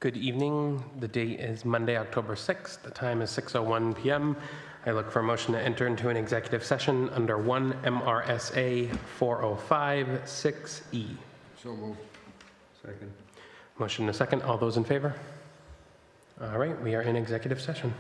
Good evening. The date is Monday, October 6th. The time is 6:01 p.m. I look for a motion to enter into an executive session under 1 MRSA 405-6E. So moved. Second. Motion and a second. All those in favor? All right, we are in executive session.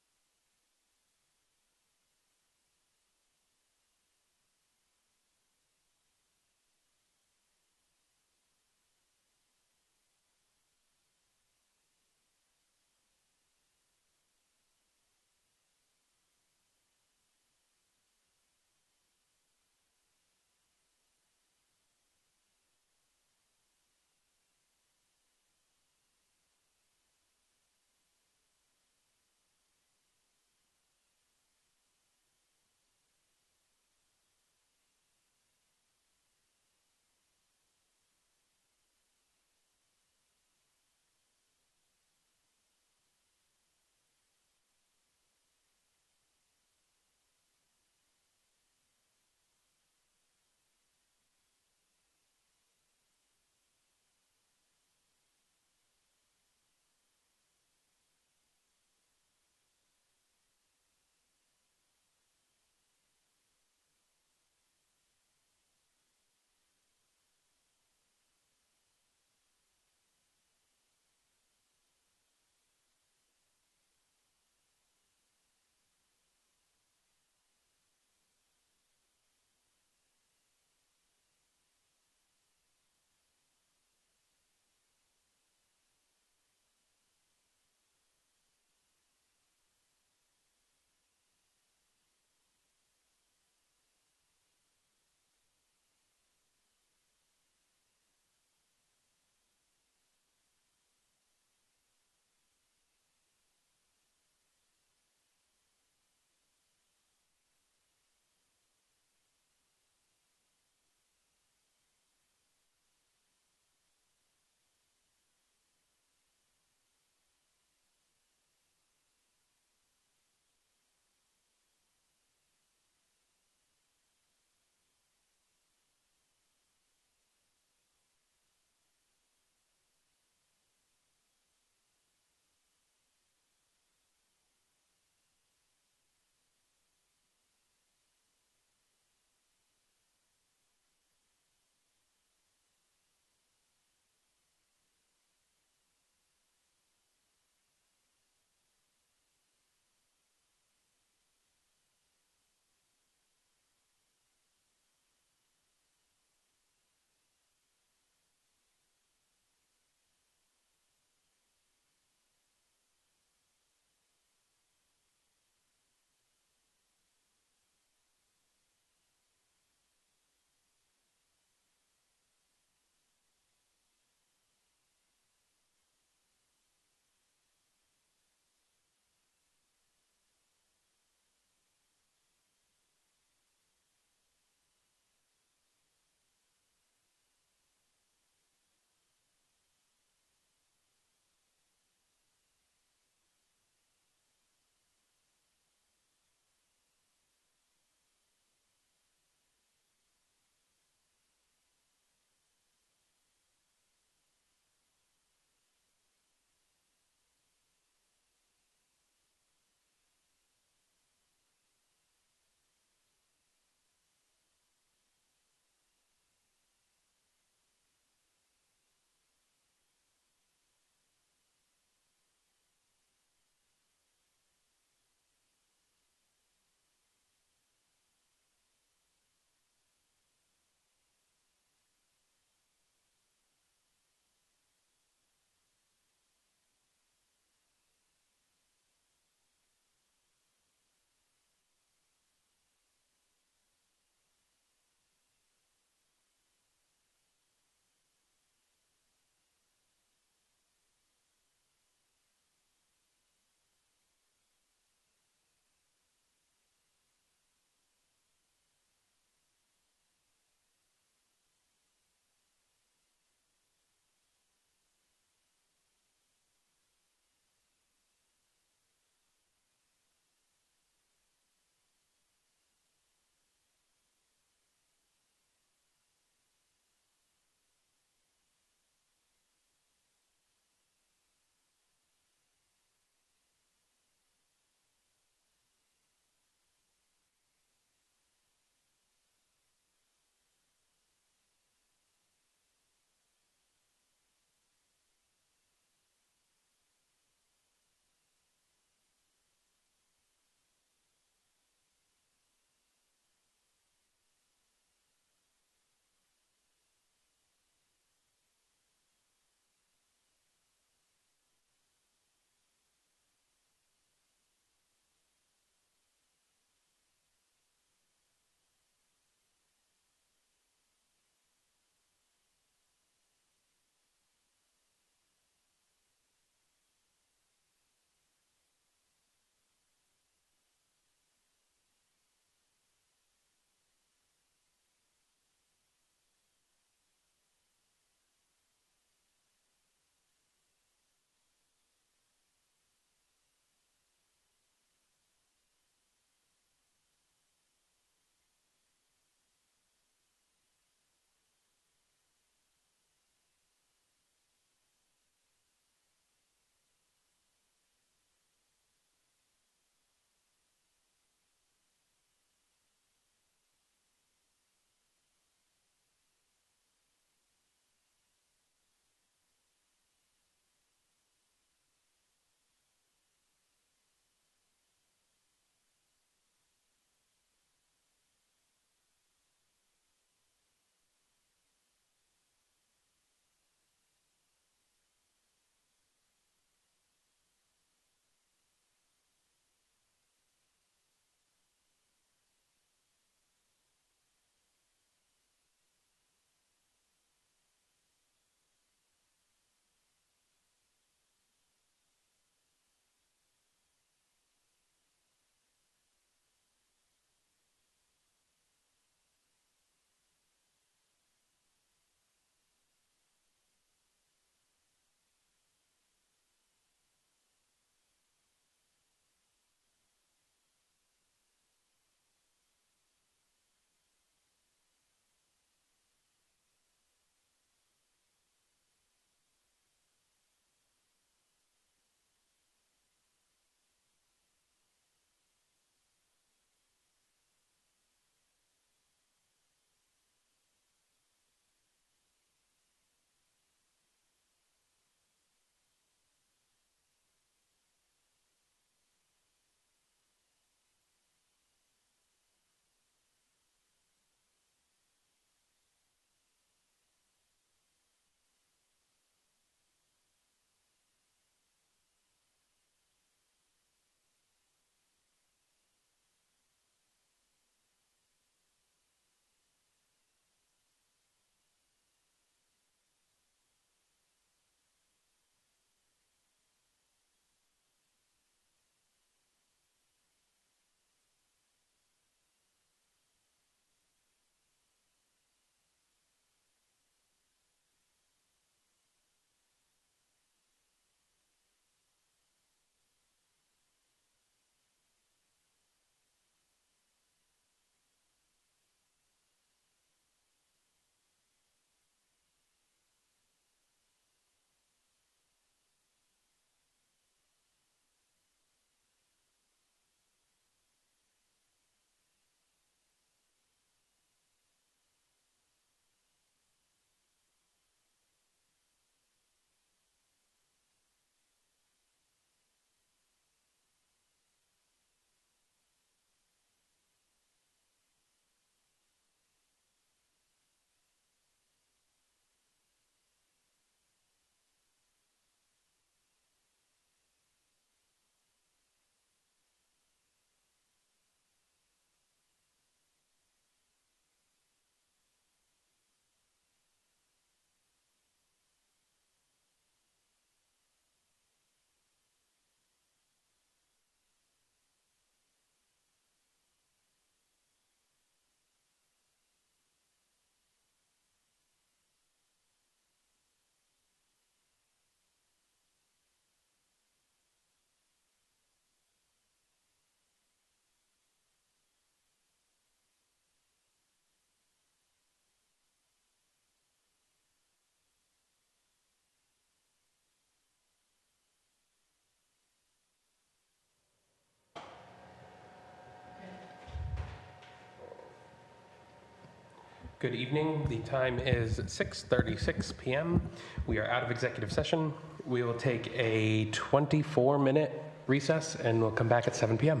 Good evening. The time is 6:36 p.m. We are out of executive session. We will take a 24-minute recess and we'll come back at 7 p.m.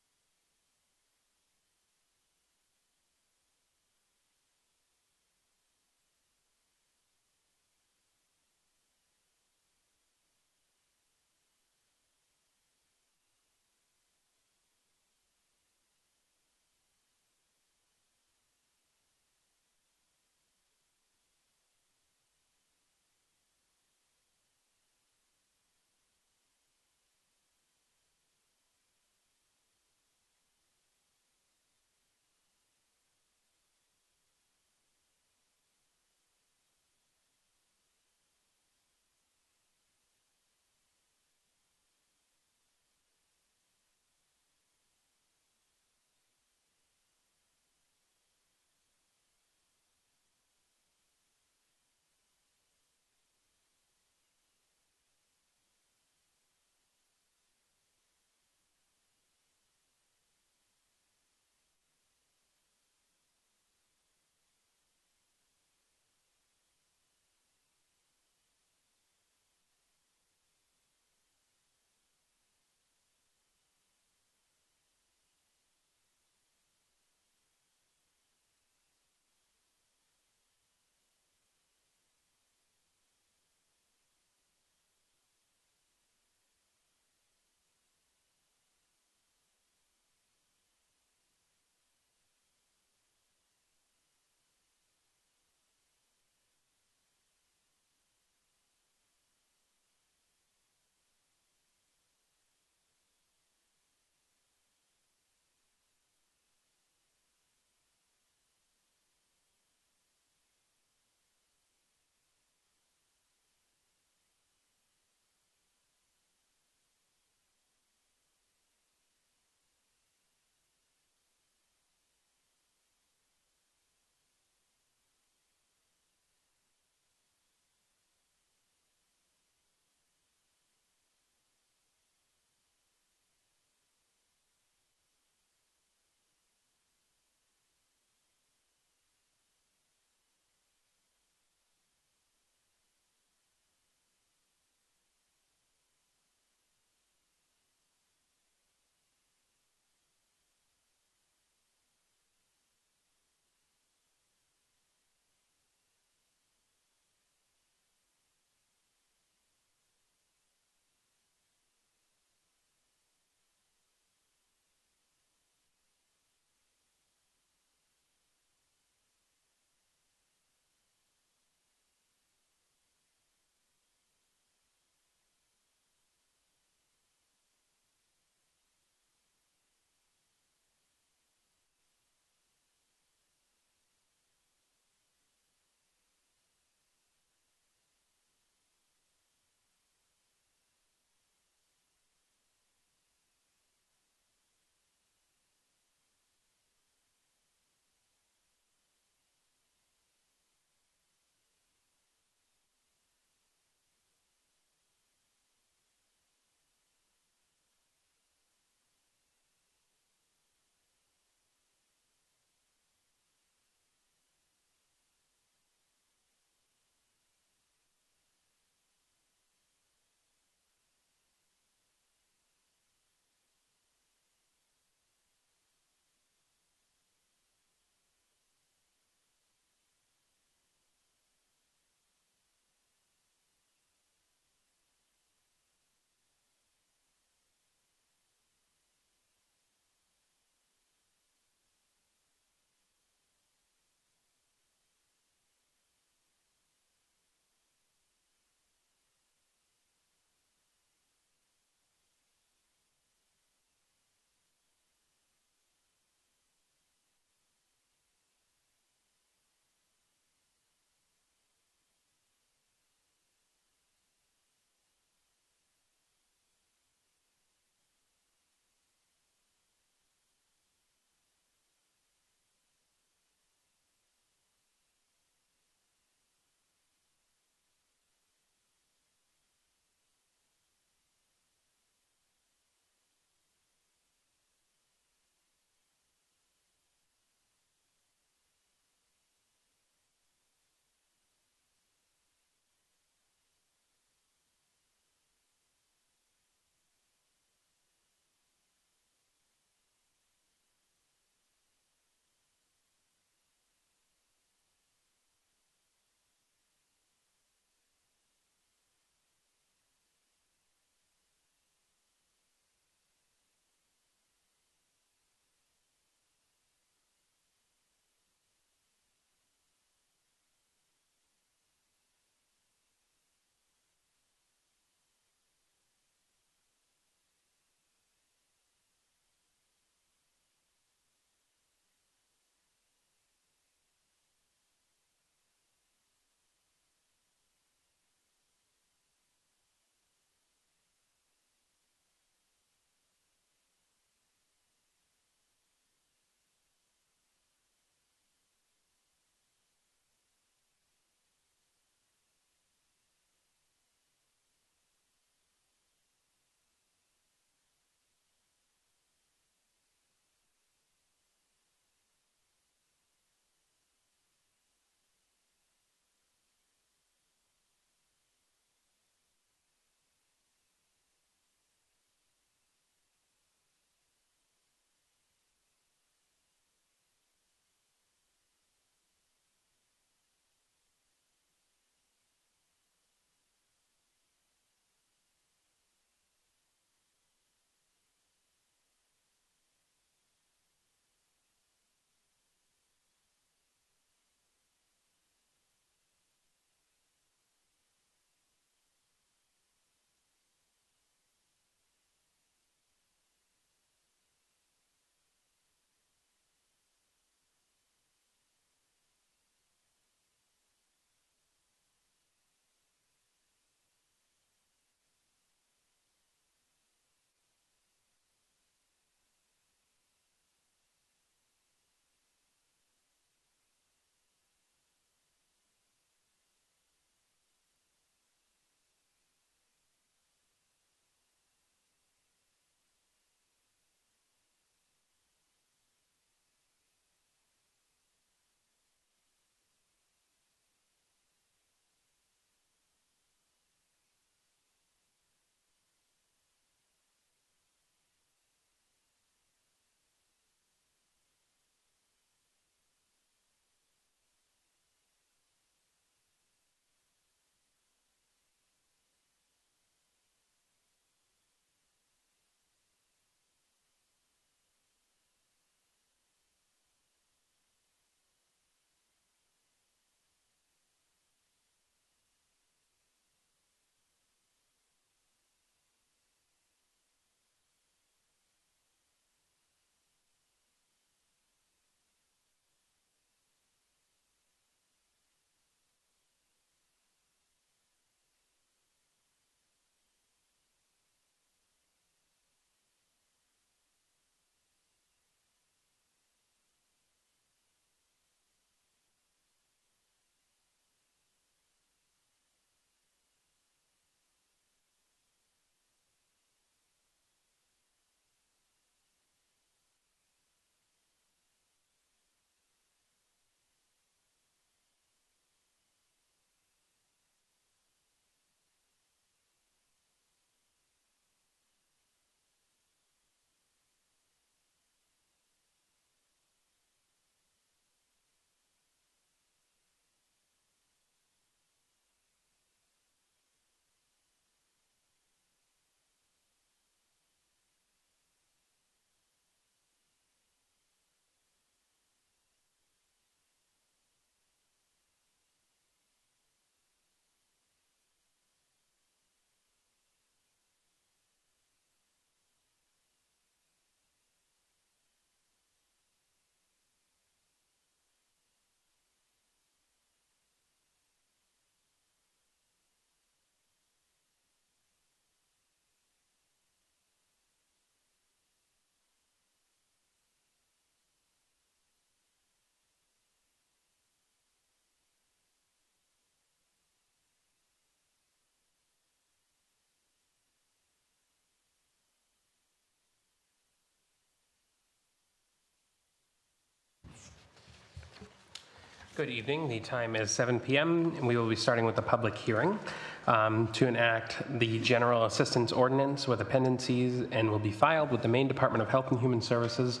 Good evening. The time is 7 p.m. and we will be starting with the public hearing to enact the General Assistance Ordinance with appendices and will be filed with the Maine Department of Health and Human Services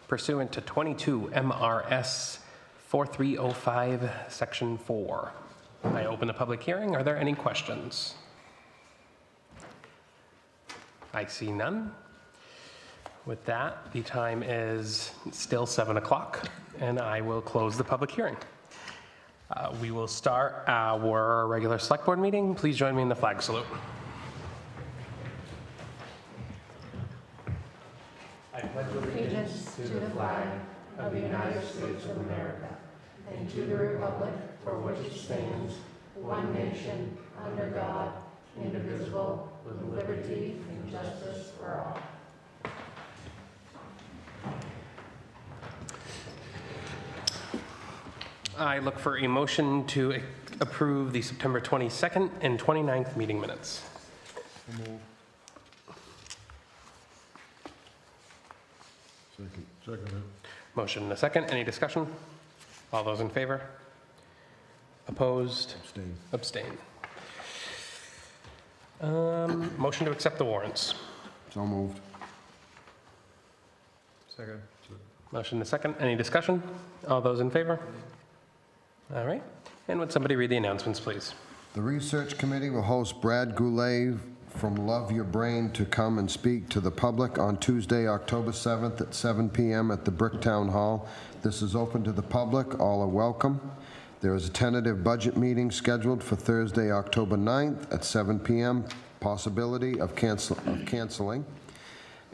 pursuant to 22 MRS 4305, Section 4. I open the public hearing. Are there any questions? I see none. With that, the time is still 7 o'clock, and I will close the public hearing. We will start our regular select board meeting. Please join me in the flag salute. I pledge Allegiance to the flag of the United States of America and to the republic for which it stands, one nation, under God, indivisible, with liberty and justice for all. I look for a motion to approve the September 22nd and 29th meeting minutes. Second. Motion and a second. Any discussion? All those in favor? Opposed? Abstain. Motion to accept the warrants. So moved. Second. Motion and a second. Any discussion? All those in favor? All right. And would somebody read the announcements, please? The Research Committee will host Brad Goulet from Love Your Brain to come and speak to the public on Tuesday, October 7th at 7 p.m. at the Bricktown Hall. This is open to the public. All are welcome. There is a tentative budget meeting scheduled for Thursday, October 9th at 7 p.m. Possibility of canceling.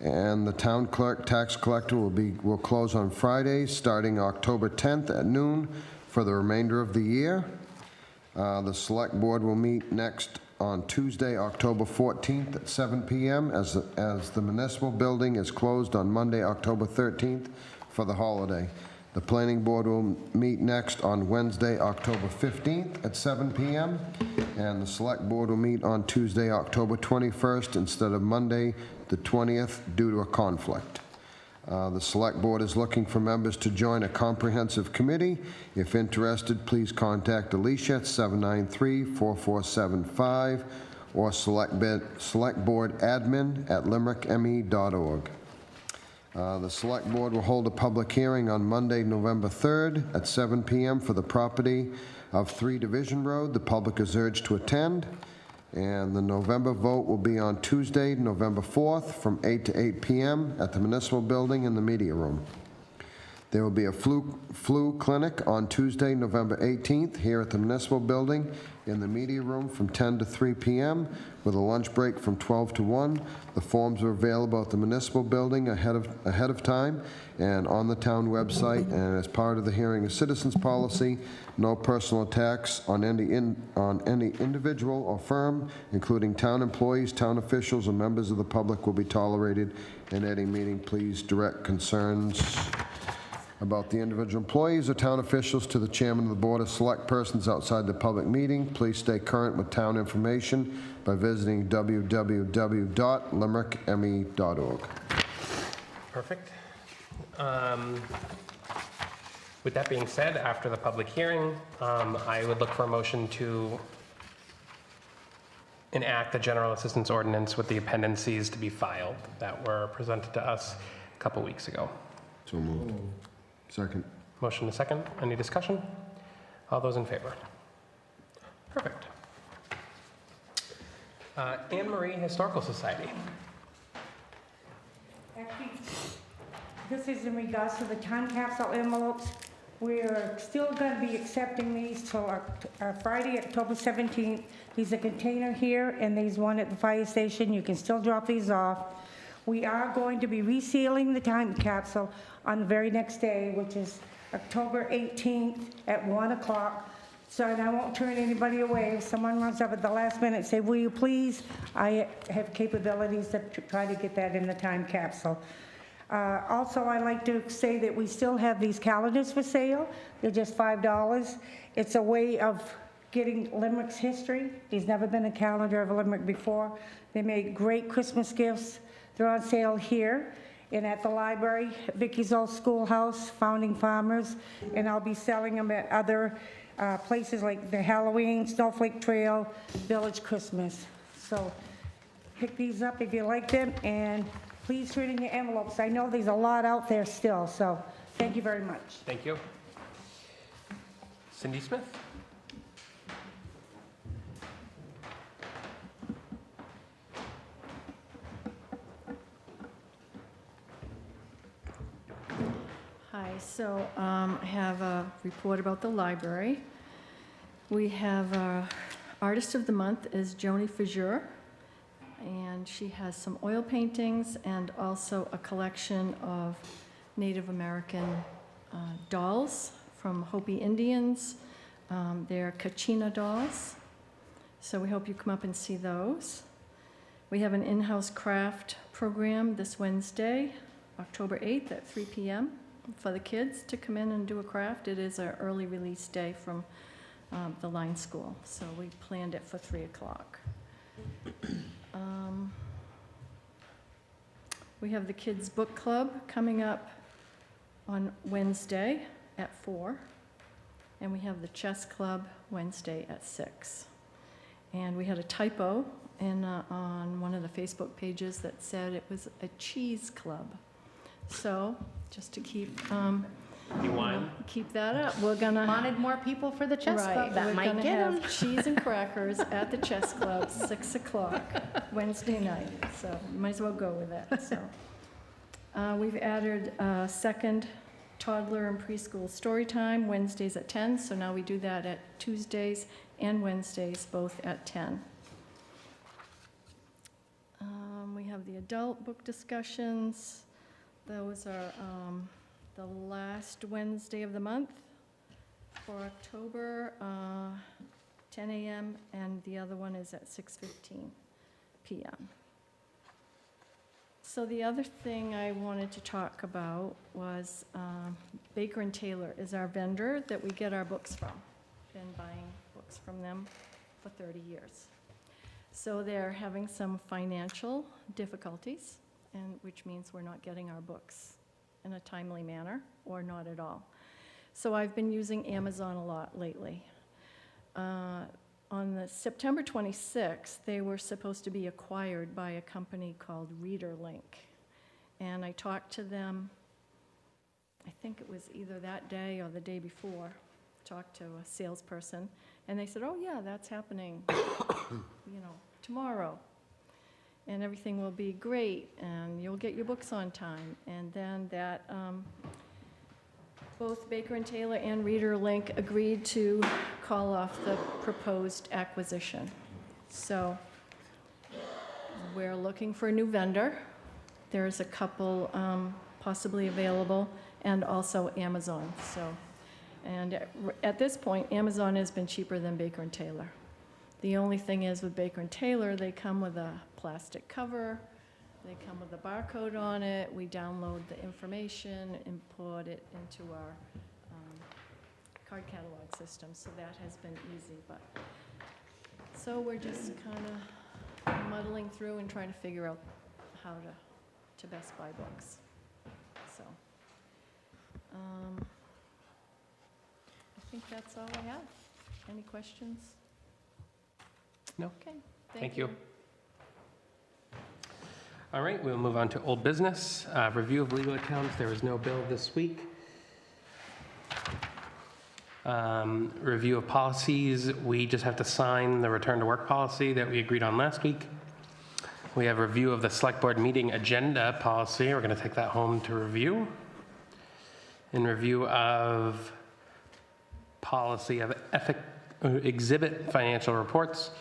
And the town clerk tax collector will close on Friday, starting October 10th at noon for the remainder of the year. The select board will meet next on Tuesday, October 14th at 7 p.m. as the municipal building is closed on Monday, October 13th for the holiday. The planning board will meet next on Wednesday, October 15th at 7 p.m. And the select board will meet on Tuesday, October 21st instead of Monday, the 20th, due to a conflict. The select board is looking for members to join a comprehensive committee. If interested, please contact Alicia at 793-4475 or selectboardadmin@limerickme.org. The select board will hold a public hearing on Monday, November 3rd at 7 p.m. for the property of 3 Division Road. The public is urged to attend. And the November vote will be on Tuesday, November 4th from 8 to 8 p.m. at the municipal building in the media room. There will be a flu clinic on Tuesday, November 18th here at the municipal building in the media room from 10 to 3 p.m. with a lunch break from 12 to 1. The forms are available at the municipal building ahead of time and on the town website. And as part of the hearing of citizens policy, no personal attacks on any individual or firm, including town employees, town officials, or members of the public, will be tolerated in any meeting. Please direct concerns about the individual employees or town officials to the chairman of the board of select persons outside the public meeting. Please stay current with town information by visiting www.limerickme.org. Perfect. With that being said, after the public hearing, I would look for a motion to enact the General Assistance Ordinance with the appendices to be filed that were presented to us a couple weeks ago. So moved. Second. Motion to second. Any discussion? All those in favor? Perfect. Anne Marie Historical Society. Actually, this is in regards to the time capsule envelopes. We're still going to be accepting these till Friday, October 17th. There's a container here and there's one at the fire station. You can still drop these off. We are going to be resealing the time capsule on the very next day, which is October 18th at 1 o'clock. So, and I won't turn anybody away. If someone runs up at the last minute and say, will you please? I have capabilities to try to get that in the time capsule. Also, I'd like to say that we still have these calendars for sale. They're just $5. It's a way of getting Limerick's history. There's never been a calendar of Limerick before. They make great Christmas gifts. They're on sale here. and at the library, Vicky's Old Schoolhouse, Founding Farmers, and I'll be selling them at other places like the Halloween, Snowflake Trail, Village Christmas. So pick these up if you like them, and please turn in your envelopes. I know there's a lot out there still, so thank you very much. Thank you. Cindy Smith? Hi, so I have a report about the library. We have our Artist of the Month is Joni Fajeur, and she has some oil paintings and also a collection of Native American dolls from Hopi Indians. They're Kachina dolls, so we hope you come up and see those. We have an in-house craft program this Wednesday, October 8th at 3 p.m. for the kids to come in and do a craft. It is our early release day from the line school, so we planned it for 3 o'clock. We have the Kids Book Club coming up on Wednesday at 4, and we have the Chess Club Wednesday at 6. And we had a typo on one of the Facebook pages that said it was a cheese club. So just to keep keep that up, we're gonna Wanted more people for the chess club. That might get We're 'em. gonna have cheese and crackers at the chess club, 6 o'clock Wednesday night. So you might as well go with that. So we've added a second toddler and preschool story time Wednesdays at 10. So now we do that at Tuesdays and Wednesdays, both at 10. We have the adult book discussions. Those are the last Wednesday of the month for October, 10 a.m., and the other one is at 6:15 p.m. So the other thing I wanted to talk about was Baker & Taylor is our vendor that we get our books from. Been buying books from them for 30 years. So they're having some financial difficulties, and which means we're not getting our books in a timely manner, or not at all. So I've been using Amazon a lot lately. On the September 26th, they were supposed to be acquired by a company called ReaderLink. And I talked to them, I think it was either that day or the day before, talked to a salesperson, and they said, oh yeah, that's happening, tomorrow. And everything will be great, and you'll get your books on time. And then that, both Baker & Taylor and ReaderLink agreed to call off the proposed acquisition. So we're looking for a new vendor. There's a couple possibly available, and also Amazon. So, and at this point, Amazon has been cheaper than Baker & Taylor. The only thing is with Baker & Taylor, they come with a plastic cover, they come with a barcode on it, we download the information, import it into our card catalog system, so that has been easy. But so we're just kind of muddling through and trying to figure out how to best buy books. So I think that's all I have. Any questions? No. Okay, Thank you. All right, we'll move on to old business. Review of legal accounts. There is no bill this week. Review of policies. We just have to sign the return to work policy that we agreed on last week. We have review of the select board meeting agenda policy. We're going to take that home to review. And review of policy of exhibit financial reports.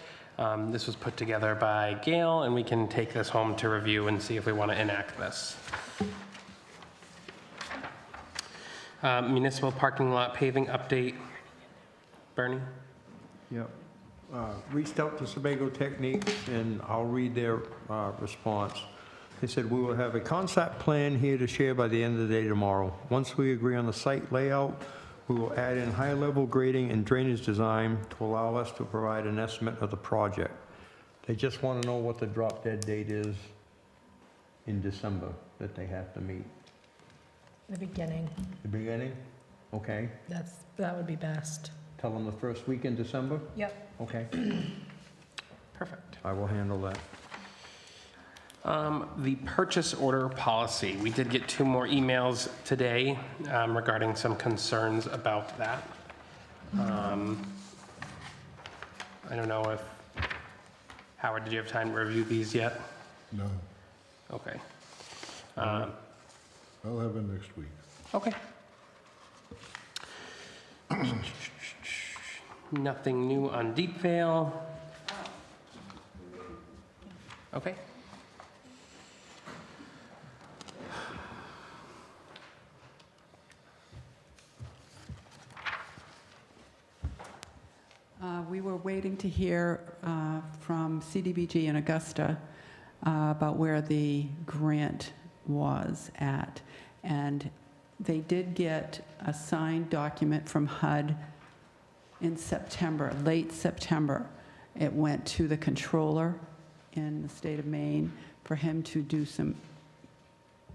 This was put together by Gail, and we can take this home to review and see if we want to enact this. Municipal parking lot paving update. Bernie? Yep. Reached out to Sebago Techniques, and I'll read their response. They said, we will have a concept plan here to share by the end of the day tomorrow. Once we agree on the site layout, we will add in high-level grading and drainage design to allow us to provide an estimate of the project. They just want to know what the drop-dead date is in December. that they have to meet? The beginning, The beginning? Okay. that would be best. Tell them the first week in December? Yep. Okay, Perfect. I will handle that. The purchase order policy, we did get 2 more emails today regarding some concerns about that. I don't know if, Howard, did you have time to review these yet? No, Okay. I'll have it next week. Okay. Nothing new on deep fail. Okay. We were waiting to hear from CDBG in Augusta about where the grant was at. And they did get a signed document from HUD in September, late September. It went to the controller in the state of Maine for him to do some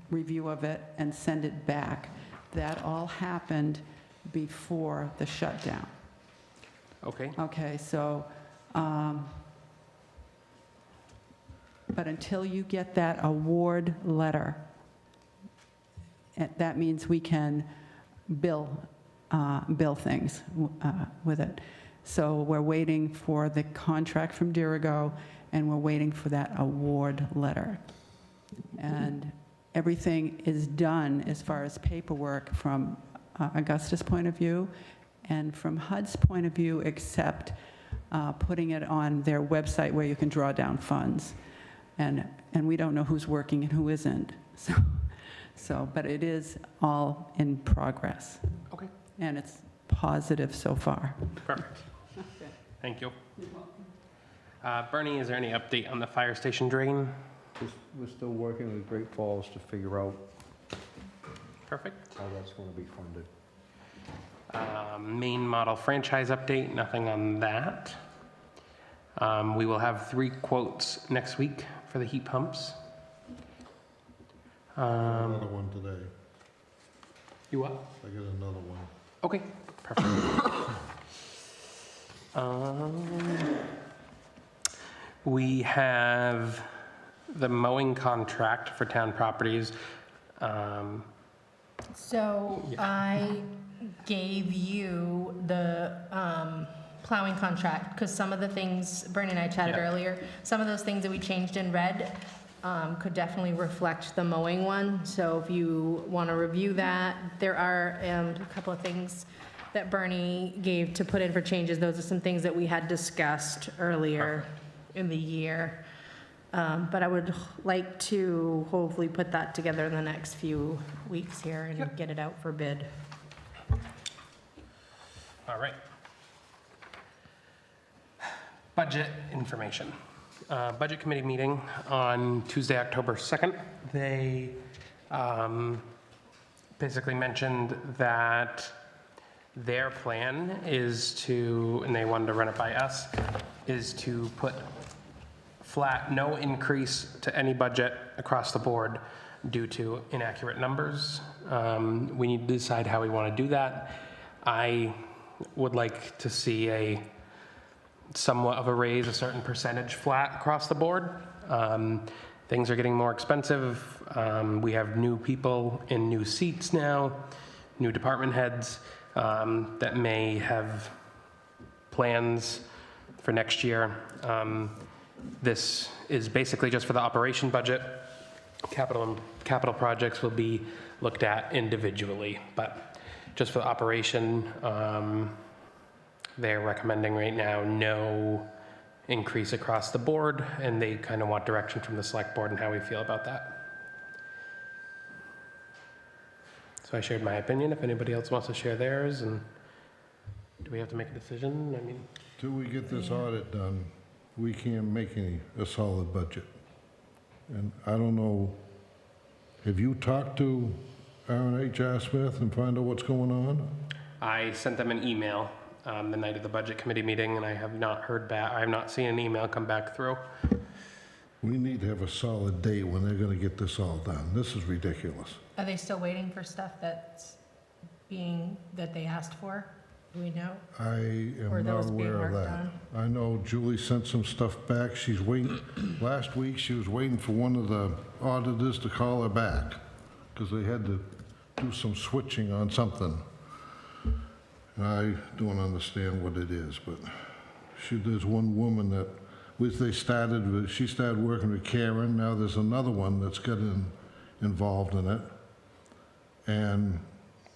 review of it and send it back. That all happened before the shutdown. Okay. Okay, so, but until you get that award letter, that means we can bill things with it. So we're waiting for the contract from Dirigo, and we're waiting for that award letter. And everything is done as far as paperwork from Augusta's point of view, and from HUD's point of view, except putting it on their website where you can draw down funds. And we don't know who's working and who isn't. But it is all in progress. Okay. And it's positive so far. Perfect. Thank you. Bernie, is there any update on the fire station drain? We're still working with Great Falls to figure out Perfect. how that's going to be funded. Main model franchise update, nothing on that. We will have 3 quotes next week for the heat pumps. Another one today. You what? I get another one. Okay, perfect. We have the mowing contract for town properties. So I gave you the plowing contract, because some of the things, Bernie and I chatted Yeah. earlier, some of those things that we changed in red could definitely reflect the mowing one. So if you want to review that, there are a couple of things that Bernie gave to put in for changes. Those are some things that we had discussed earlier in the year. But I would like to hopefully put that together in the next few weeks here and Yep. get it out for bid. All right. Budget information. Budget committee meeting on Tuesday, October 2nd. They basically mentioned that their plan is to, and they wanted to run it by us, is to put flat, no increase to any budget across the board due to inaccurate numbers. We need to decide how we want to do that. I would like to see a somewhat of a raise, a certain percentage flat across the board. Things are getting more expensive. We have new people in new seats now, new department heads that may have plans for next year. This is basically just for the operation budget. Capital projects will be looked at individually, but just for the operation, they're recommending right now no increase across the board, and they kind of want direction from the select board and how we feel about that. So I shared my opinion. If anybody else wants to share theirs, and do we have to make a decision? I mean, Till we get this audit done, we can't make a solid budget. And I don't know, have you talked to Aaron H.R. Smith and find out what's going on? I sent them an email the night of the budget committee meeting, and I have not heard back. I have not seen an email come back through. We need to have a solid date when they're gonna get this all done. This is ridiculous. Are they still waiting for stuff that they asked for? Do we know? I Or am not those being aware of worked that. on? I know Julie sent some stuff back. She's waiting, last week, she was waiting for one of the auditors to call her back, because they had to do some switching on something. I don't understand what it is, but there's one woman that, she started working with Karen, now there's another one that's involved in it. And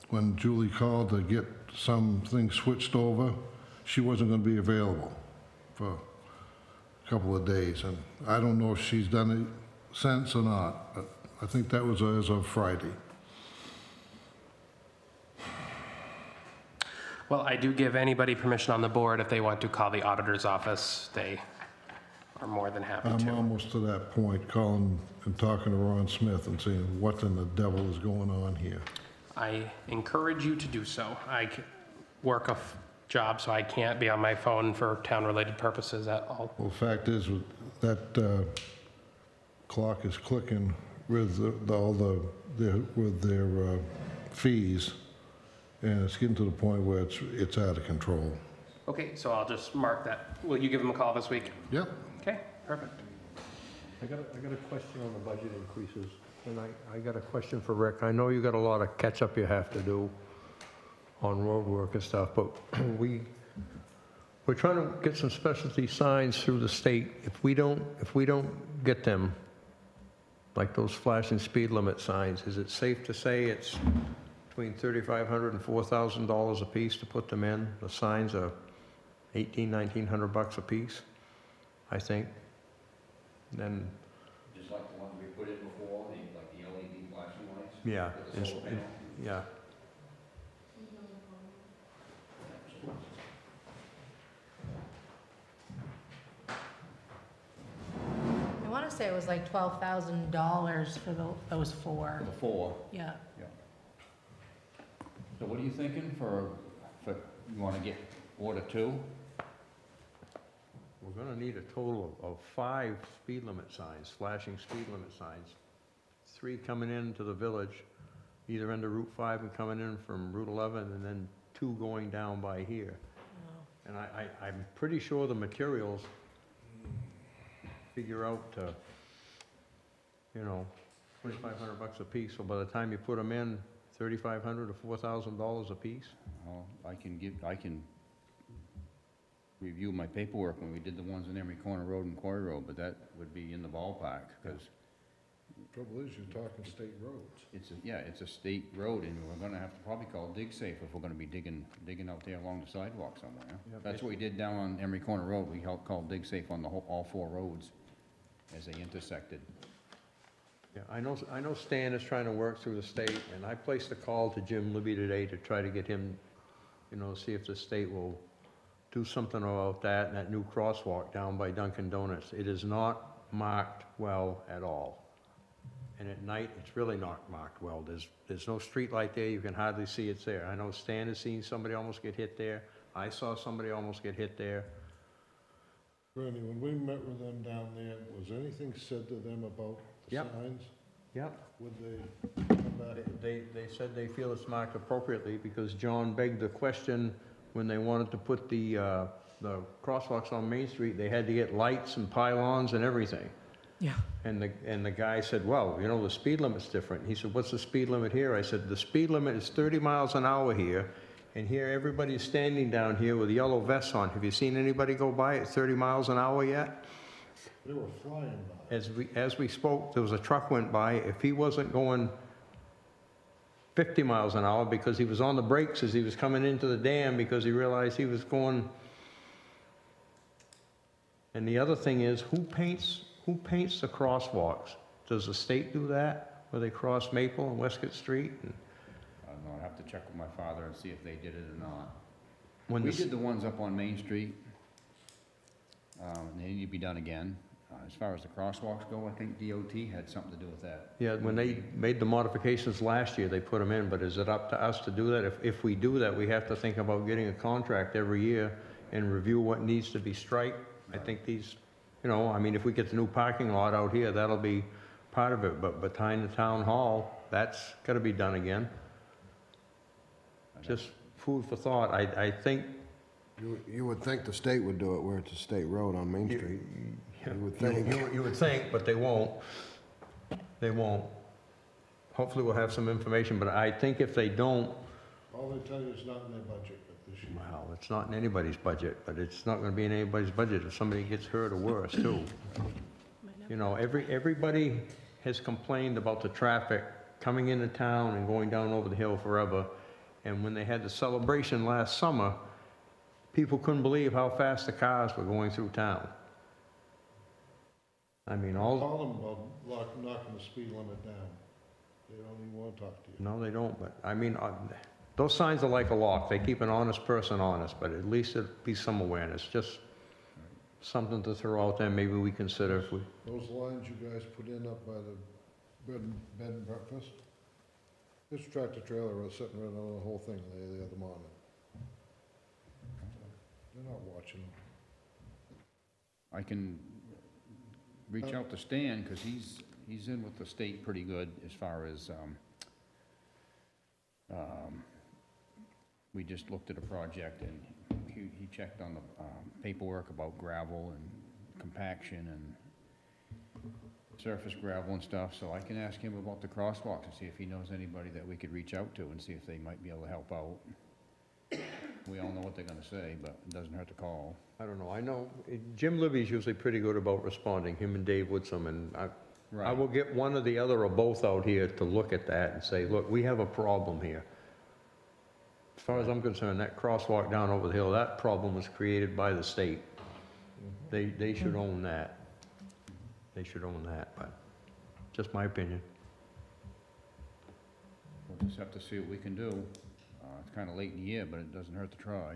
when Julie called to get some things switched over, she wasn't gonna be available for a couple of days. And I don't know if she's done it since or not, but I think that was as of Friday. Well, I do give anybody permission on the board if they want to call the auditor's office. They are more than happy I'm to. almost to that point, calling and talking to Ron Smith and saying, what in the devil is going on here? I encourage you to do so. I work a job, so I can't be on my phone for town-related purposes at all. Well, the fact is, that clock is clicking with with their fees, and it's getting to the point where it's out of control. Okay, so I'll just mark that. Will you give them a call this week? Yep. Okay, perfect. I got a question on the budget increases, and I got a question for Rick. I know you got a lot of catch-up you have to do on road work and stuff, but we're trying to get some specialty signs through the state. If we don't get them, like those flashing speed limit signs, is it safe to say it's between $3,500 and $4,000 a piece to put them in? The signs are $1,900 a piece, I think. Then, Just like the ones we put in before, like the LED flashing lights? yeah, With the solar panel? yeah. I want to say it was like $12,000 for those four. The four. Yeah. So what are you thinking for, you wanna get order two? We're gonna need a total of 5 speed limit signs, flashing speed limit signs. 3 coming into the village, either end of Route 5 and coming in from Route 11, and then 2 going down by here. And I'm pretty sure the materials figure out to, $2,500 a piece, so by the time you put them in, $3,500 to $4,000 a piece. Well, I can review my paperwork when we did the ones in Emery Corner Road and Quarry Road, but that would be in the ballpark, because Trouble is, you're talking state roads. it's a state road, and we're gonna have to probably call dig safe if we're gonna be digging out there along the sidewalk somewhere. Yep. That's what we did down on Emery Corner Road, we called dig safe on all 4 roads as they intersected. Yeah, I know Stan is trying to work through the state, and I placed a call to Jim Libby today to try to get him, see if the state will do something about that, and that new crosswalk down by Dunkin' Donuts. It is not marked well at all. And at night, it's really not marked well. There's no street light there, you can hardly see it's there. I know Stan has seen somebody almost get hit there. I saw somebody almost get hit there. Bernie, when we met with them down there, was anything said to them about the Yep. signs? Yep. Would they come back? They said they feel it's marked appropriately, because John begged the question when they wanted to put the crosswalks on Main Street, they had to get lights and pylons and everything. Yeah. And the guy said, well, the speed limit's different. He said, what's the speed limit here? I said, the speed limit is 30 miles an hour here, and here everybody's standing down here with yellow vests on. Have you seen anybody go by at 30 miles an hour yet? They were flying by. As we spoke, there was a truck went by. If he wasn't going 50 miles an hour, because he was on the brakes as he was coming into the dam, because he realized he was going. And the other thing is, who paints the crosswalks? Does the state do that, where they cross Maple and Westcott Street? I don't know, I'd have to check with my father and see if they did it or not. When We the- did the ones up on Main Street. They need to be done again. As far as the crosswalks go, I think DOT had something to do with that. Yeah, when they made the modifications last year, they put them in, but is it up to us to do that? If we do that, we have to think about getting a contract every year and review what needs to be striped. I think these You know, I mean, if we get the new parking lot out here, that'll be part of it, but behind the town hall, that's gotta be done again. Just food for thought. I think, You would think the state would do it where it's a state road on Main Street. You would think. you would think, but they won't. They won't. Hopefully we'll have some information, but I think if they don't, All they tell you is not in their budget this year. well, it's not in anybody's budget, but it's not gonna be in anybody's budget if somebody gets hurt or worse, too. You know, everybody has complained about the traffic coming into town and going down over the hill forever. And when they had the celebration last summer, people couldn't believe how fast the cars were going through town. I mean, all, Call them about knocking the speed limit down. They don't even want to talk to you. no, they don't, but, I mean, those signs are like a lock. They keep an honest person honest, but at least it'd be some awareness, just something to throw out there, maybe we consider if we, Those lines you guys put in up by the bed and breakfast, this tractor trailer was sitting right on the whole thing the other morning. They're not watching them. I can reach out to Stan, because he's in with the state pretty good as far as, we just looked at a project, and he checked on the paperwork about gravel and compaction and surface gravel and stuff, so I can ask him about the crosswalks and see if he knows anybody that we could reach out to and see if they might be able to help out. We all know what they're gonna say, but it doesn't hurt to call. I don't know, I know, Jim Libby's usually pretty good about responding, him and Dave Woodson, and I will get one or the other or both out here to look at that and say, look, we have a problem here. As far as I'm concerned, that crosswalk down over the hill, that problem was created by the state. They should own that. They should own that, but just my opinion. We'll just have to see what we can do. It's kinda late in the year, but it doesn't hurt to try.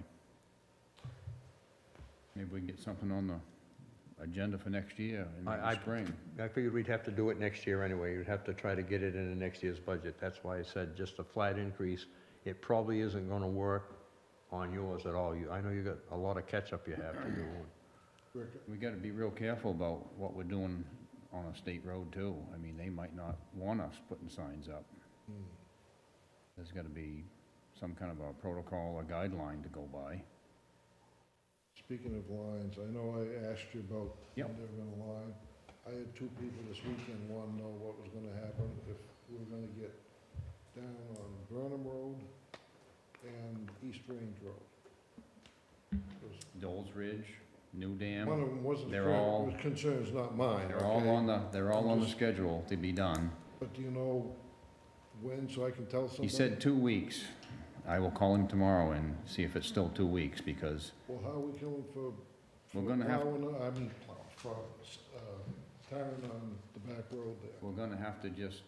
Maybe we can get something on the agenda for next year in the spring. I figured we'd have to do it next year anyway. You'd have to try to get it into next year's budget. That's why I said just a flat increase. It probably isn't gonna work on yours at all. I know you got a lot of catch-up you have to do. We gotta be real careful about what we're doing on a state road too. I mean, they might not want us putting signs up. There's gotta be some kind of a protocol or guideline to go by. Speaking of lines, I know I asked you about Yep. when they were gonna line. I had two people this weekend want to know what was gonna happen if we were gonna get down on Burnham Road and East Range Road. Dole's Ridge, New Dam. One of them wasn't, They're sure, it all- was concerns, not mine, They're all okay? on the schedule to be done. But do you know when, so I can tell somebody? He said 2 weeks. I will call him tomorrow and see if it's still 2 weeks, because Well, how are we going for we're gonna have, plowing, for, tarring on the back road there? we're gonna have to just,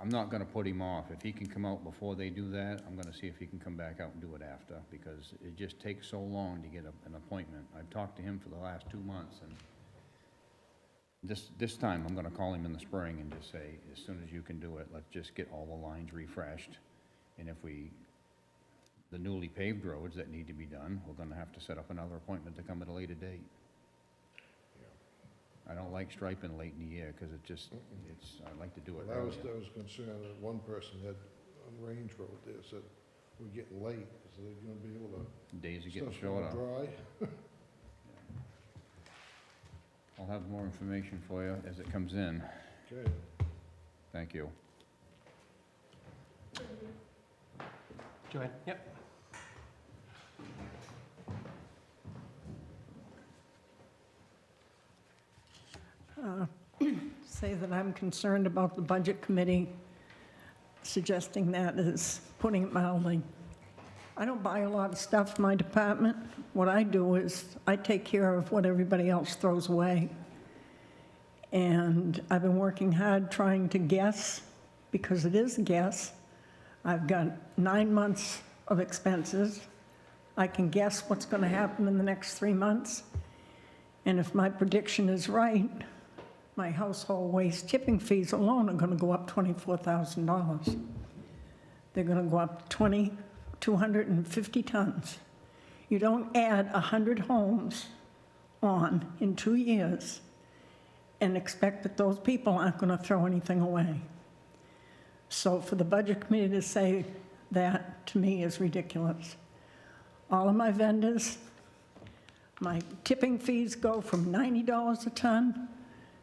I'm not gonna put him off. If he can come out before they do that, I'm gonna see if he can come back out and do it after, because it just takes so long to get an appointment. I've talked to him for the last 2 months, and this time, I'm gonna call him in the spring and just say, as soon as you can do it, let's just get all the lines refreshed. And if the newly paved roads that need to be done, we're gonna have to set up another appointment to come at a later date. I don't like striping late in the year, because I like to do it Well, earlier. I was concerned that one person had, on Range Road there, said, we're getting late, so they're gonna be able to, Days are getting stuff's gonna shorter. dry. I'll have more information for you as it comes in. Okay. Thank you. Joanne? Yep. Say that I'm concerned about the Budget Committee suggesting that is putting it mildly. I don't buy a lot of stuff in my department. What I do is I take care of what everybody else throws away. And I've been working hard trying to guess, because it is a guess. I've got 9 months of expenses. I can guess what's going to happen in the next 3 months. And if my prediction is right, my household waste tipping fees alone are going to go up $24,000. They're going to go up 250 tons. You don't add 100 homes on in 2 years and expect that those people aren't going to throw anything away. So for the Budget Committee to say that, to me, is ridiculous. All of my vendors, my tipping fees go from $90 a ton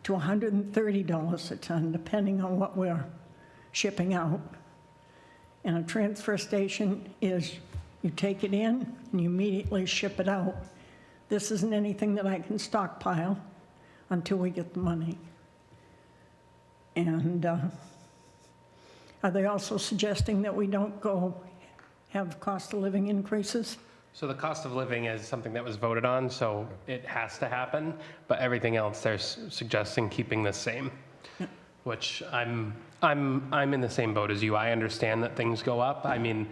to $130 a ton, depending on what we're shipping out. And a transfer station is you take it in and you immediately ship it out. This isn't anything that I can stockpile until we get the money. And are they also suggesting that we don't go have cost of living increases? So the cost of living is something that was voted on, so it has to happen, but everything else they're suggesting keeping the same, which I'm in the same boat as you. I understand that things go up. I mean,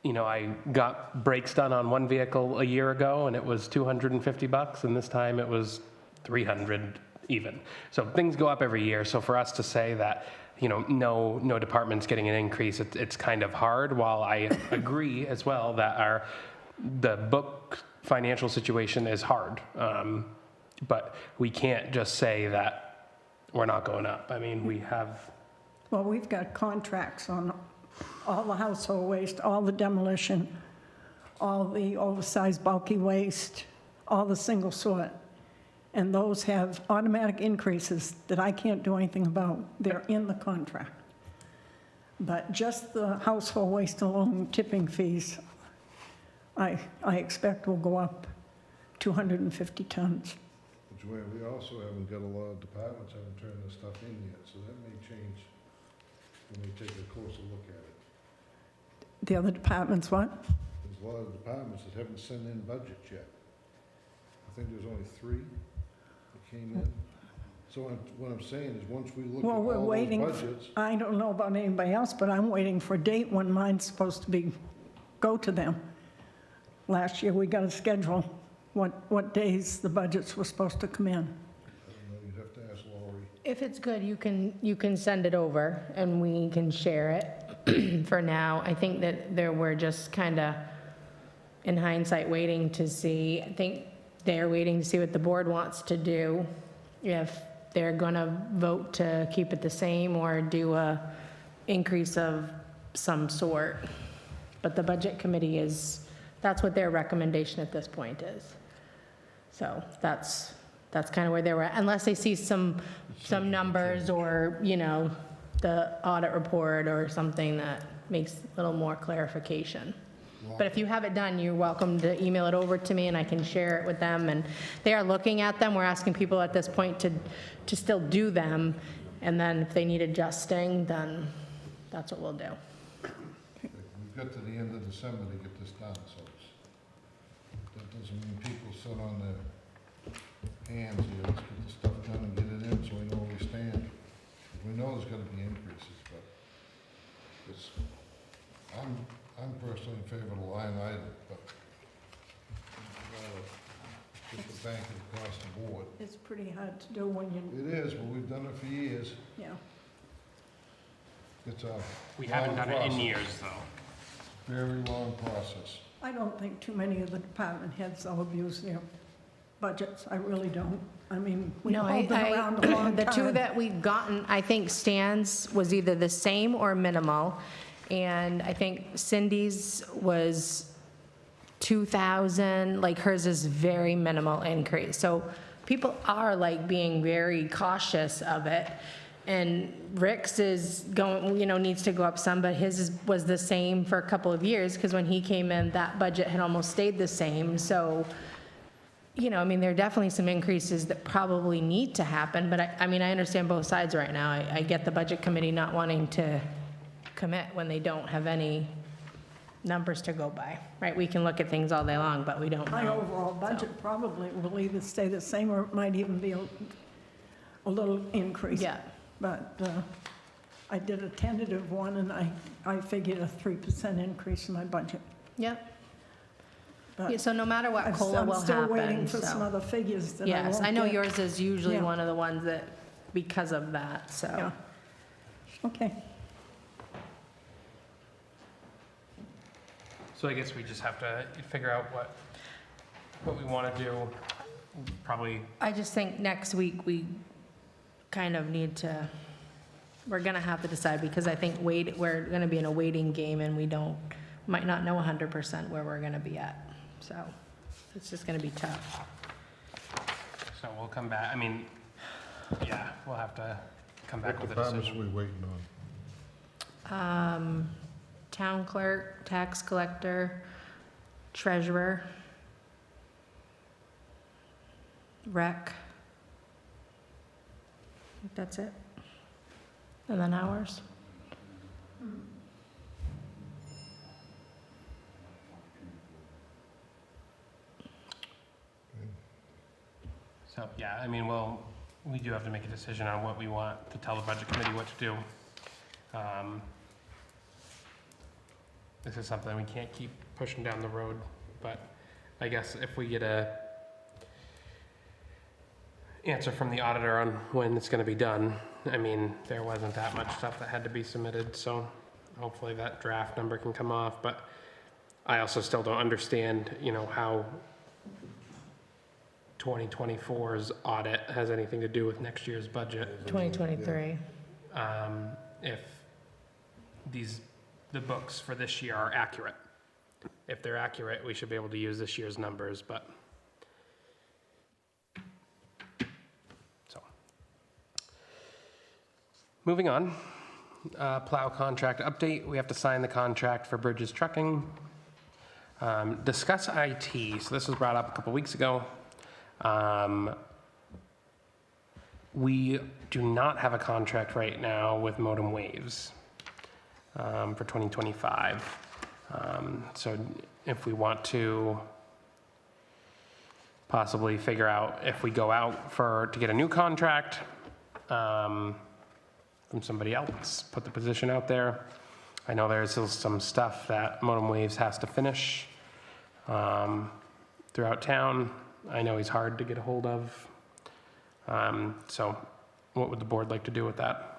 you know, I got brakes done on one vehicle a year ago and it was $250, and this time it was $300 even. So things go up every year. So for us to say that, you know, no department's getting an increase, it's kind of hard, while I agree as well that the book financial situation is hard. But we can't just say that we're not going up. I mean, we have... Well, we've got contracts on all the household waste, all the demolition, all the oversized bulky waste, all the single sort. And those have automatic increases that I can't do anything about. They're in the contract. But just the household waste alone, tipping fees, I expect will go up 250 tons. Which way, we also haven't got a lot of departments haven't turned this stuff in yet, so that may change when we take a closer look at it. The other departments, what? There's a lot of departments that haven't sent in budgets yet. I think there's only 3 that came in. So what I'm saying is, once we look at Well, we're all those waiting, budgets, I don't know about anybody else, but I'm waiting for a date when mine's supposed to go to them. Last year, we got a schedule, what days the budgets were supposed to come in. I don't know, you'd have to ask Lori. If it's good, you can send it over and we can share it. For now, I think that we're just kind of, in hindsight, waiting to see. I think they're waiting to see what the board wants to do, if they're going to vote to keep it the same or do a increase of some sort. But the budget committee that's what their recommendation at this point is. So that's kind of where they were at, unless they see some numbers or, you know, the audit report or something that makes a little more clarification. But if you have it done, you're welcome to email it over to me and I can share it with them. And they are looking at them. We're asking people at this point to still do them. And then if they need adjusting, then that's what we'll do. We've got to the end of December to get this done, so that doesn't mean people sit on their hands here. Let's get this stuff done and get it in so we know where we stand. We know there's gonna be increases, but I'm personally in favor of the line item, but just the bank across the board. It's pretty hard to do when you... It is, but we've done it for years. Yeah. It's a We haven't long done it in process. years, though. Very long process. I don't think too many of the department heads will abuse their budgets. I really don't. I mean, we've No, all been around a long time. the two that we've gotten, I think Stan's was either the same or minimal. And I think Cindy's was 2,000, like hers is very minimal increase. So people are like being very cautious of it. And Rick's is going, you know, needs to go up some, but his was the same for a couple of years, because when he came in, that budget had almost stayed the same. So, you know, I mean, there are definitely some increases that probably need to happen, but I mean, I understand both sides right now. I get the budget committee not wanting to commit when they don't have any numbers to go by, right? We can look at things all day long, but we don't know. My overall budget probably will either stay the same or it might even be a little increase. Yeah. But I did a tentative one, and I figured a 3% increase in my budget. Yep. But Yeah, so no matter what, COLA will I'm still happen. waiting for so. some other figures that I Yes, won't I know get. yours is usually Yeah. one of the ones that, because of that, so. Yeah. Okay. So I guess we just have to figure out what we want to do, probably, I just think next week we kind of need to, we're gonna have to decide, because I think we're gonna be in a waiting game and might not know 100% where we're gonna be at. So it's just gonna be tough. so we'll come back, I mean, yeah, we'll have to come back What with a departments decision. we waiting on? Town clerk, tax collector, treasurer, rec. I think that's it. And then ours. So, yeah, I mean, we do have to make a decision on what we want to tell the budget committee what to do. This is something we can't keep pushing down the road, but I guess if we get a answer from the auditor on when it's gonna be done, I mean, there wasn't that much stuff that had to be submitted, so hopefully that draft number can come off, but I also still don't understand, how 2024's audit has anything to do with next year's budget. 2023. If the books for this year are accurate. If they're accurate, we should be able to use this year's numbers, but. So. Moving on, plow contract update. We have to sign the contract for Bridges Trucking. Discuss IT. So this was brought up a couple weeks ago. We do not have a contract right now with Modem Waves for 2025. So if we want to possibly figure out if we go out to get a new contract from somebody else, put the position out there. I know there's still some stuff that Modem Waves has to finish throughout town. I know he's hard to get a hold of. So what would the board like to do with that?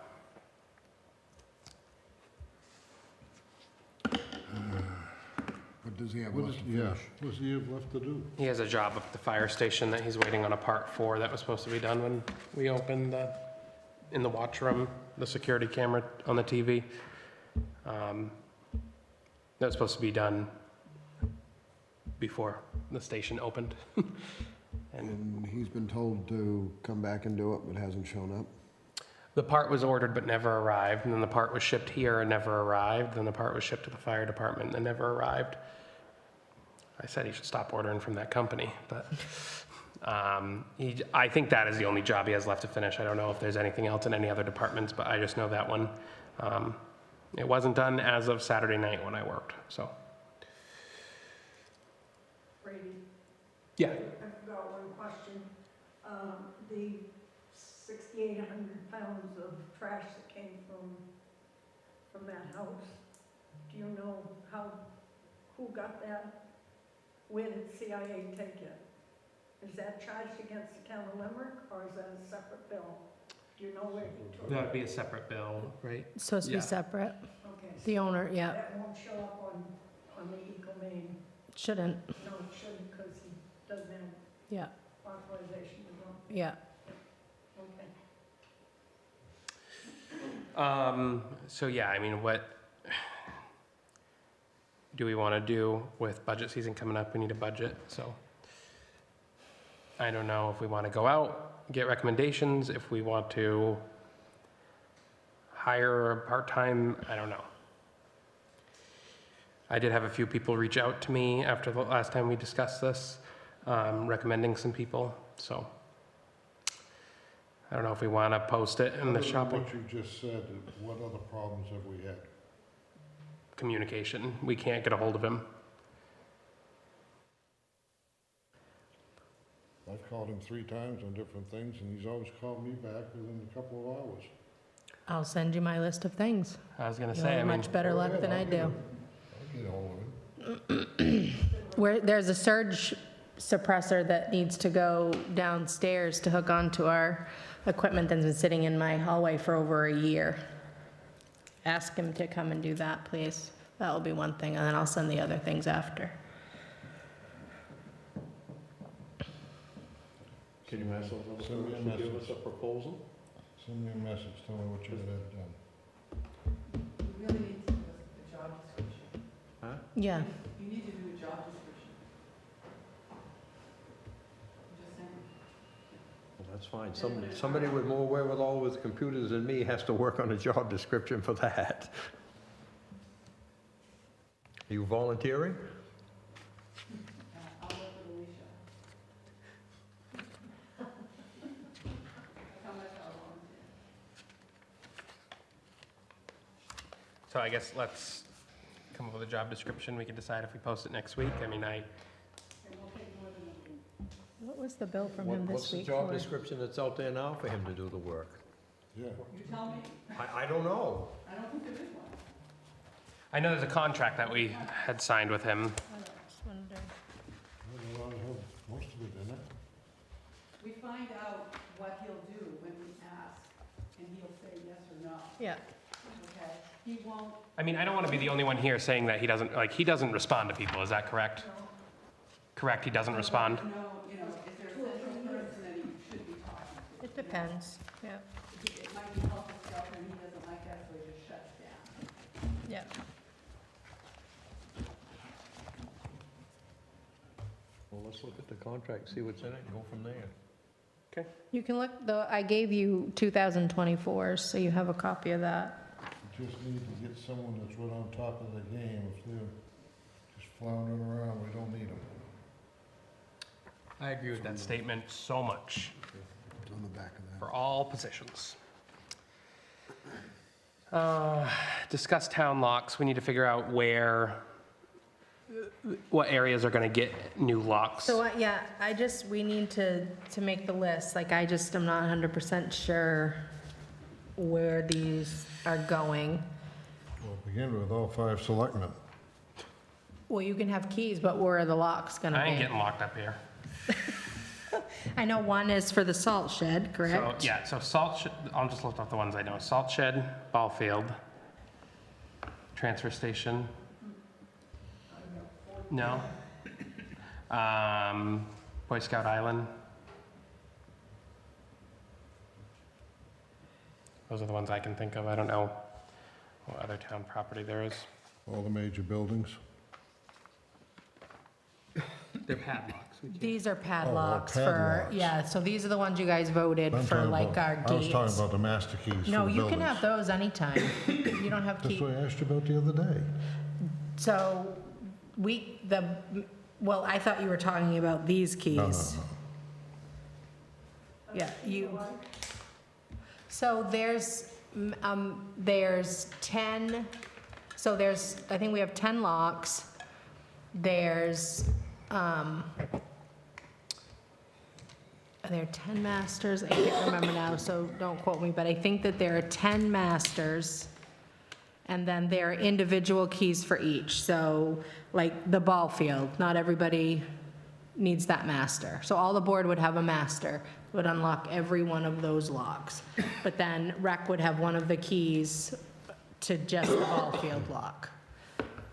What does he have What left is, to yeah, finish? what does he have left to do? He has a job up at the fire station that he's waiting on a part for that was supposed to be done when we opened in the watch room, the security camera on the TV. That was supposed to be done before the station opened. And he's been told to come back and do it, but hasn't shown up. The part was ordered but never arrived, and then the part was shipped here and never arrived, then the part was shipped to the fire department and never arrived. I said he should stop ordering from that company, but I think that is the only job he has left to finish. I don't know if there's anything else in any other departments, but I just know that one. It wasn't done as of Saturday night when I worked, so. Brady, Yeah. I forgot one question. The 6,800 pounds of trash that came from that house, do you know who got that? Where did CIA take it? Is that charged against the town of Limerick, or is that a separate bill? Do you know where he took it? That would be a separate bill, right? It's supposed to be Yeah. separate. Okay, so The owner, yeah, that won't show up on the Eco-Main. shouldn't, No, it shouldn't, because he doesn't have yeah, authorization to go. yeah. Okay. So yeah, I mean, what do we want to do with budget season coming up? We need a budget, so. I don't know if we want to go out, get recommendations, if we want to hire a part-time, I don't know. I did have a few people reach out to me after the last time we discussed this, recommending some people, so. I don't know if we want to post it in the Other than shopping. What you just said, what other problems have we had? Communication, we can't get a hold of him. I've called him 3 times on different things, and he's always called me back within a couple of hours. I'll send you my list of things. I was gonna You'll say, I have mean, much better luck than I do. I'll get hold of him. There's a surge suppressor that needs to go downstairs to hook onto our equipment that's been sitting in my hallway for over a year. Ask him to come and do that, please. That will be one thing, and then I'll send the other things after. Can you pass those over Send me a to us to give message. us a proposal? Send me a message, tell me what you're gonna have done. You really need to do a job description. Huh? Yeah. You need to do a job description. Just saying. Well, that's fine. Somebody with more wherewithal with computers than me has to work on a job description for that. Are you volunteering? I'll work with Alicia. How much I'll volunteer. So I guess let's come up with a job description. We can decide if we post it next week. I mean, It won't take more than a week. What was the bill from him What's this the week job for? description that's out there now for him to do the work? Yeah. You tell me. I don't know. I don't think there is one. I know there's a contract that we had signed with him. I just wondered. Well, I have most of it in it. We find out what he'll do when we ask, and he'll say yes or no, Yeah. okay? He won't. I mean, I don't want to be the only one here saying that he doesn't respond to people. Is that correct? Correct, he doesn't respond? No, you know, if there's a central person that he should be talking to. It depends. Yeah. It might be helpful stuff, and he doesn't like that, so he just shuts down. Yeah. Well, let's look at the contract, see what's in it, and go from there. You can look, I gave you 2024, so you have a copy of that. You just need to get someone that's right on top of the game. If they're just floundering around, we don't need them. I agree with that statement so much On the back of that. for all positions. Discuss town locks. We need to figure out what areas are going to get new locks. So, yeah, we need to make the list. Like, I'm not 100% sure where these are going. Well, begin with all 5 selectmen. Well, you can have keys, but where are the locks gonna I ain't be? getting locked up here. I know one is for the salt shed, So, correct? yeah, so salt shed, I'll just look up the ones I know. Salt shed, ball field, transfer station. No. Boy Scout Island. Those are the ones I can think of. I don't know what other town property there is. All the major buildings. They're padlocks. These are padlocks for, padlocks. yeah, so these are the ones you guys voted I'm for, talking like, about- our I was talking gates. about the master keys for the No, buildings. you can have those anytime. You don't have That's key. what I asked you about the other day. So, well, I thought you were talking about these keys. No. Yeah, so there's 10, I think we have 10 locks. There's, are there 10 masters? I can't remember now, so don't quote me, but I think that there are 10 masters. And then there are individual keys for each. So, like the ball field, not everybody needs that master. So all the board would have a master, would unlock every one of those locks. But then rec would have one of the keys to just the ball field lock.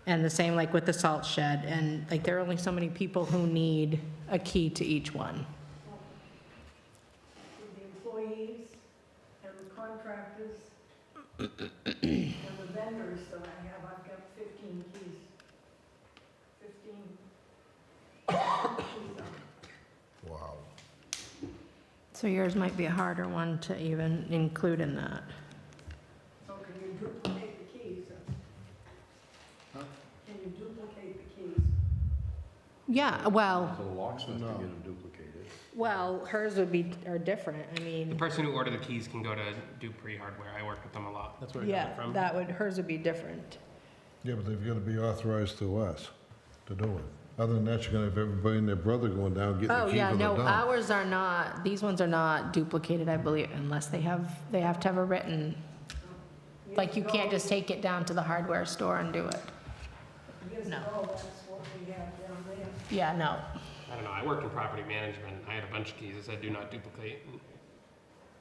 And the same like with the salt shed. And like there are only so many people who need a key to each one. The employees and the contractors and the vendors that I have, I've got 15 keys. 15 keys. Wow. So yours might be a harder one to even include in that. So can you duplicate the keys? Can you duplicate the keys? Yeah, well, So the locksmith can get them duplicated. hers are different. I mean. The person who ordered the keys can go to Dupree Hardware. I work with them a lot. That's where I got Yeah, it from. hers would be different. Yeah, but they've got to be authorized through us to do it. Other than that, you're gonna have everybody and their brother going down, getting the Oh, key yeah, for the no, dump. ours are not, these ones are not duplicated, I believe, unless they have to have a written, like, you can't just take it down to the hardware store and do it. Years No. ago, that's what we had down there. Yeah, no. I don't know. I worked in property management. I had a bunch of keys that said do not duplicate.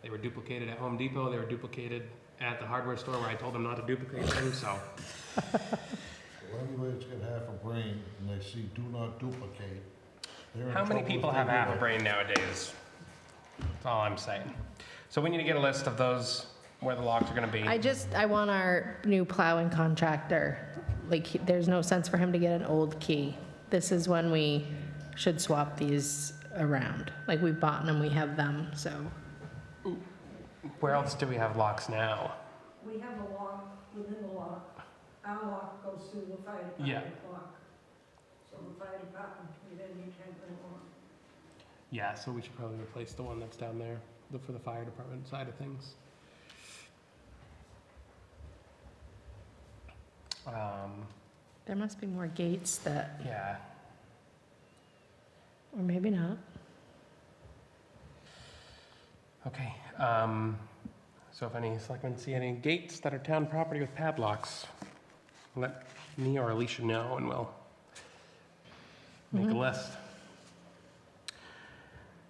They were duplicated at Home Depot. They were duplicated at the hardware store where I told them not to duplicate them, so. Well, anybody that's got half a brain and they see do not duplicate, they're in How many trouble people if have they do half a it. brain nowadays? That's all I'm saying. So we need to get a list of those, where the locks are gonna be. I want our new plowing contractor, like, there's no sense for him to get an old key. This is when we should swap these around. Like, we've bought them, we have them, so. Where else do we have locks now? We have a lock within the lock. Our lock goes through the fire Yeah. department lock. So the fire department, we then you can't put it on. Yeah, so we should probably replace the one that's down there, for the fire department side of things. There must be more gates that, Yeah, or maybe not. okay. So if any selectmen see any gates that are town property with padlocks, let me or Alicia know and we'll make a list.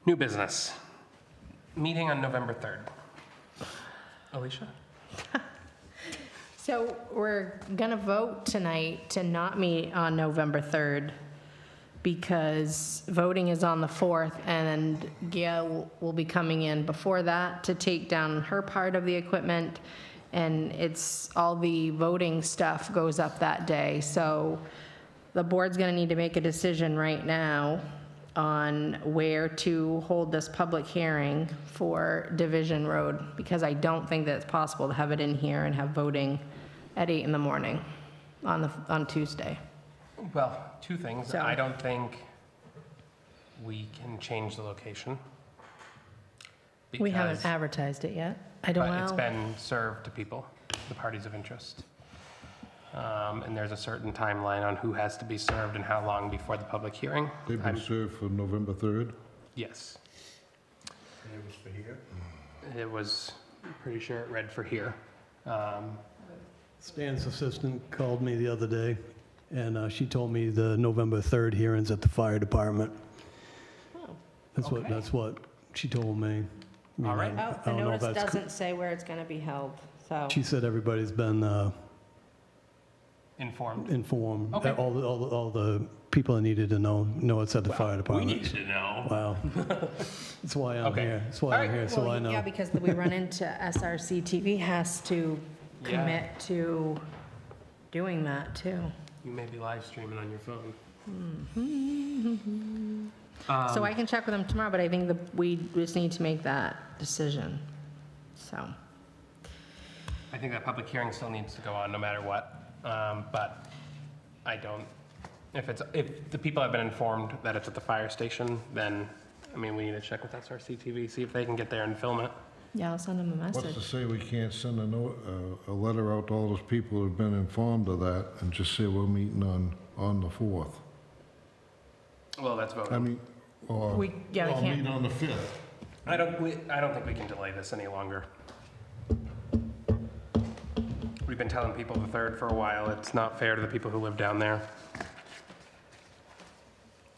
New business. Meeting on November 3rd. Alicia? So we're gonna vote tonight to not meet on November 3rd because voting is on the 4th and Gail will be coming in before that to take down her part of the equipment. And it's, all the voting stuff goes up that day. So the board's gonna need to make a decision right now on where to hold this public hearing for Division Road, because I don't think that it's possible to have it in here and have voting at 8 in the morning on Tuesday. Well, two things. So- I don't think we can change the location. We haven't because- advertised it yet. I don't But it's know. been served to people, the parties of interest. And there's a certain timeline on who has to be served and how long before the public hearing. They've been I'm- served for November 3rd. Yes, And it was for here? it was, pretty sure it read for here. Stan's assistant called me the other day, and she told me the November 3rd hearing's at the fire department. okay. That's what she told me. I mean, All right. I Oh, the don't know if notice that's doesn't say where it's gonna be held, so. She said everybody's been Informed. informed. Okay. All the people that needed to know it's at the fire We department. needed to know. Wow. That's why I'm Okay. here. That's All why right. I'm here, so Well, I know. Yeah, because we run into SRC TV has to Yeah. commit to doing that too. You may be live streaming on your phone. So I can check with them tomorrow, but I think we just need to make that decision, so. I think that public hearing still needs to go on no matter what. But I don't, if the people have been informed that it's at the fire station, then, I mean, we need to check with SRC TV, see if they can get there and film it. Yeah, I'll send them a What's to message. say we can't send a letter out to all those people who've been informed of that and just say we're meeting on the 4th? Well, that's I voting. mean, or, We can't. meet on the 5th. I don't think we can delay this any longer. We've been telling people the 3rd for a while. It's not fair to the people who live down there.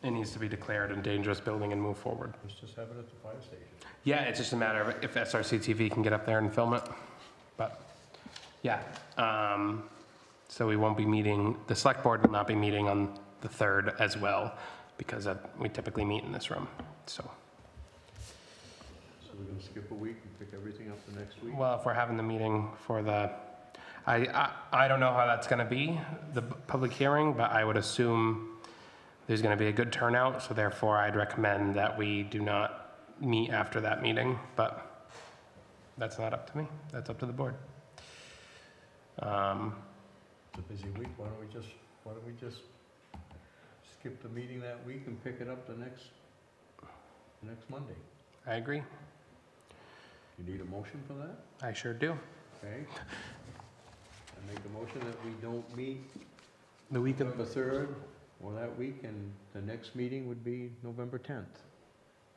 It needs to be declared a dangerous building and move forward. Let's just have it at the fire station. Yeah, it's just a matter of if SRC TV can get up there and film it. But, yeah. So we won't be meeting, the select board will not be meeting on the 3rd as well, because we typically meet in this room, so. So we're gonna skip a week and pick everything up the next week? Well, if we're having the meeting for the, I don't know how that's gonna be, the public hearing, but I would assume there's gonna be a good turnout, so therefore I'd recommend that we do not meet after that meeting, but that's not up to me, that's up to the board. It's a busy week, why don't we just skip the meeting that week and pick it up the next Monday? I agree, You need a motion for that? I sure do. Okay. I make a motion that we don't meet The week of, November 3rd or that week, and the next meeting would be November 10th.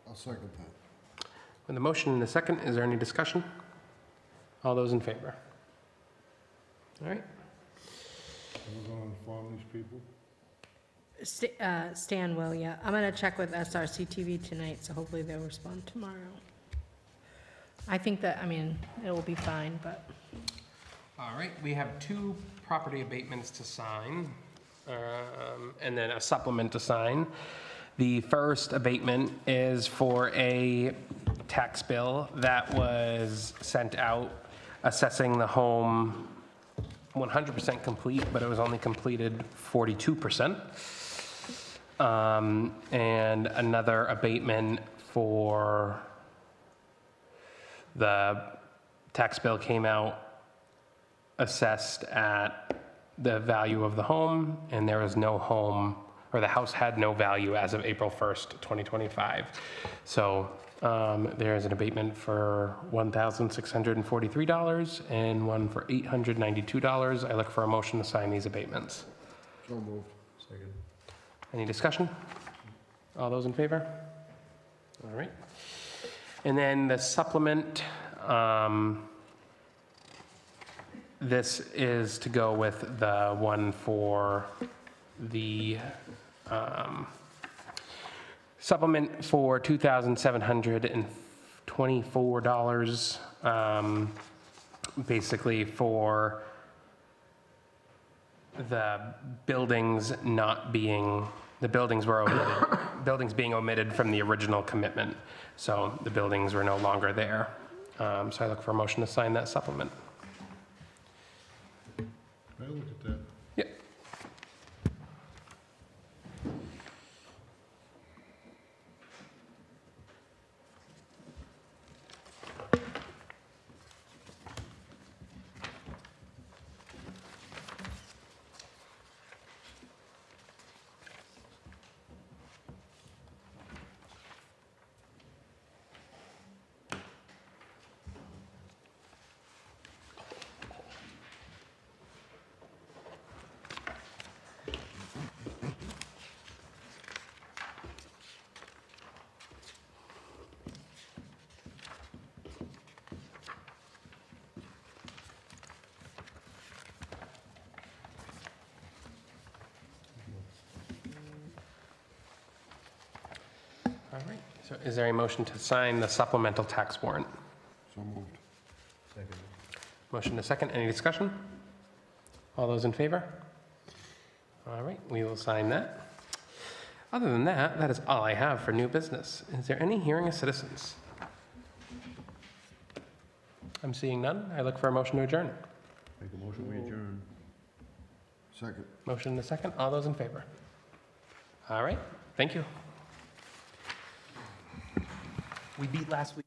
I'll second that. with the motion and the second, is there any discussion? All those in favor? All right, We're going to inform these people? Stan will, yeah. I'm gonna check with SRC TV tonight, so hopefully they'll respond tomorrow. I think that, I mean, it will be fine, but. all right, we have 2 property abatements to sign, and then a supplement to sign. The first abatement is for a tax bill that was sent out assessing the home 100% complete, but it was only completed 42%. And another abatement for the tax bill came out assessed at the value of the home, and there was no home, or the house had no value as of April 1st, 2025. So there is an abatement for $1,643 and one for $892. I look for a motion to sign these abatements. So moved. Second. Any discussion? All those in favor? All right. And then the supplement, this is to go with the one for the supplement for $2,724, basically for the buildings not being, the buildings were omitted, buildings being omitted from the original commitment. So the buildings were no longer there. So I look for a motion to sign that supplement. Can I look at that? Yep. All right, so is there a motion to sign the supplemental tax warrant? So moved. Second. Motion to second, any discussion? All those in favor? All right, we will sign that. Other than that, that is all I have for new business. Is there any hearing of citizens? I'm seeing none. I look for a motion to adjourn. Make a motion, we adjourn. Second. Motion to second, all those in favor? All right, thank you. We beat last week.